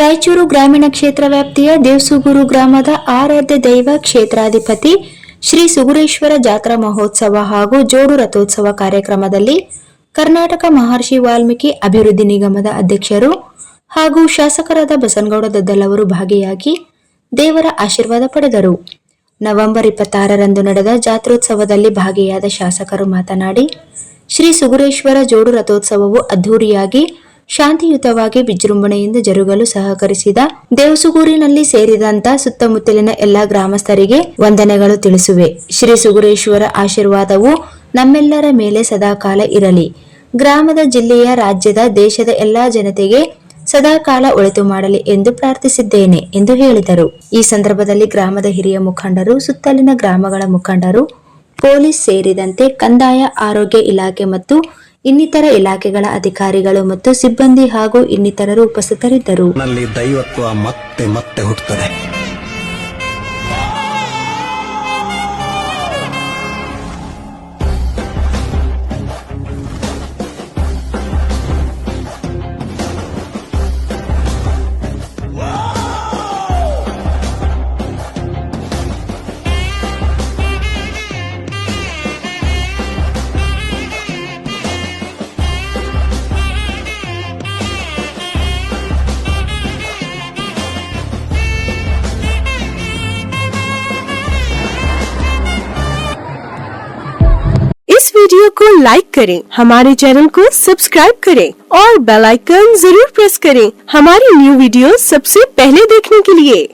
ರಾಯಚೂರು ಗ್ರಾಮೀಣ ಕ್ಷೇತ್ರ ವ್ಯಾಪ್ತಿಯ ದೇವಸುಗೂರು ಗ್ರಾಮದ ಆರಾಧ್ಯ ದೈವ ಕ್ಷೇತ್ರಾಧಿಪತಿ ಶ್ರೀ ಸುಗುರೇಶ್ವರ ಜಾತ್ರಾ ಮಹೋತ್ಸವ ಹಾಗೂ ಜೋಡು ರಥೋತ್ಸವ ಕಾರ್ಯಕ್ರಮದಲ್ಲಿ ಕರ್ನಾಟಕ ಮಹರ್ಷಿ ವಾಲ್ಮೀಕಿ ಅಭಿವೃದ್ಧಿ ನಿಗಮದ ಅಧ್ಯಕ್ಷರು ಹಾಗೂ ಶಾಸಕರಾದ ಬಸನಗೌಡ ದದ್ದಲ್ ಅವರು ಭಾಗಿಯಾಗಿ ದೇವರ ಆಶೀರ್ವಾದ ಪಡೆದರು. ನವೆಂಬರ್ 26ರಂದು ನಡೆದ ಜಾತ್ರೋತ್ಸವದಲ್ಲಿ ಭಾಗಿಯಾದ ಶಾಸಕರು ಮಾತನಾಡಿ, ಶ್ರೀ ಸುಗುರೇಶ್ವರ ಜೋಡು ರಥೋತ್ಸವವು ಅದ್ದೂರಿಯಾಗಿ ಶಾಂತಿಯುತವಾಗಿ ವಿಜೃಂಭಣೆಯಿಂದ ಜರುಗಲು ಸಹಕರಿಸಿದ ದೇವಸುಗೂರಿನಲ್ಲಿ ಸೇರಿದಂತ ಸುತ್ತಮುತ್ತಲಿನ ಎಲ್ಲಾ ಗ್ರಾಮಸ್ಥರಿಗೆ ವಂದನೆಗಳು ತಿಳಿಸುವೆ. ಶ್ರೀ ಸುಗುರೇಶ್ವರ ಆಶೀರ್ವಾದವು ನಮ್ಮೆಲ್ಲರ ಮೇಲೆ ಸದಾಕಾಲ ಇರಲಿ. ಗ್ರಾಮದ, ಜಿಲ್ಲೆಯ, ರಾಜ್ಯದ, ದೇಶದ ಎಲ್ಲಾ ಜನತೆಗೆ ಸದಾಕಾಲ ಒಳಿತು ಮಾಡಲಿ ಎಂದು ಪ್ರಾರ್ಥಿಸಿದ್ದೇನೆ ಎಂದು ಹೇಳಿದರು. ಈ ಸಂದರ್ಭದಲ್ಲಿ ಗ್ರಾಮದ ಹಿರಿಯ ಮುಖಂಡರು, ಸುತ್ತಲಿನ ಗ್ರಾಮಗಳ ಮುಖಂಡರು, ಪೊಲೀಸ್ ಸೇರಿದಂತೆ ಕಂದಾಯ, ಆರೋಗ್ಯ ಇಲಾಖೆ ಮತ್ತು ಇನ್ನಿತರ ಇಲಾಖೆಗಳ ಅಧಿಕಾರಿಗಳು ಮತ್ತು ಸಿಬ್ಬಂದಿ ಹಾಗೂ ಇನ್ನಿತರರು ಉಪಸ್ಥಿತರಿದ್ದರು. ದೈವತ್ವ ಮತ್ತೆ ಮತ್ತೆ ಹುಟ್ಟುತ್ತದೆ. इस वीडियो को लाइक करें, हमारे चैनल को सब्सक्राइब करें और बेल आइकन जरूर प्रेस करें हमारी न्यू वीडियो सबसे पहले देखने के लिए।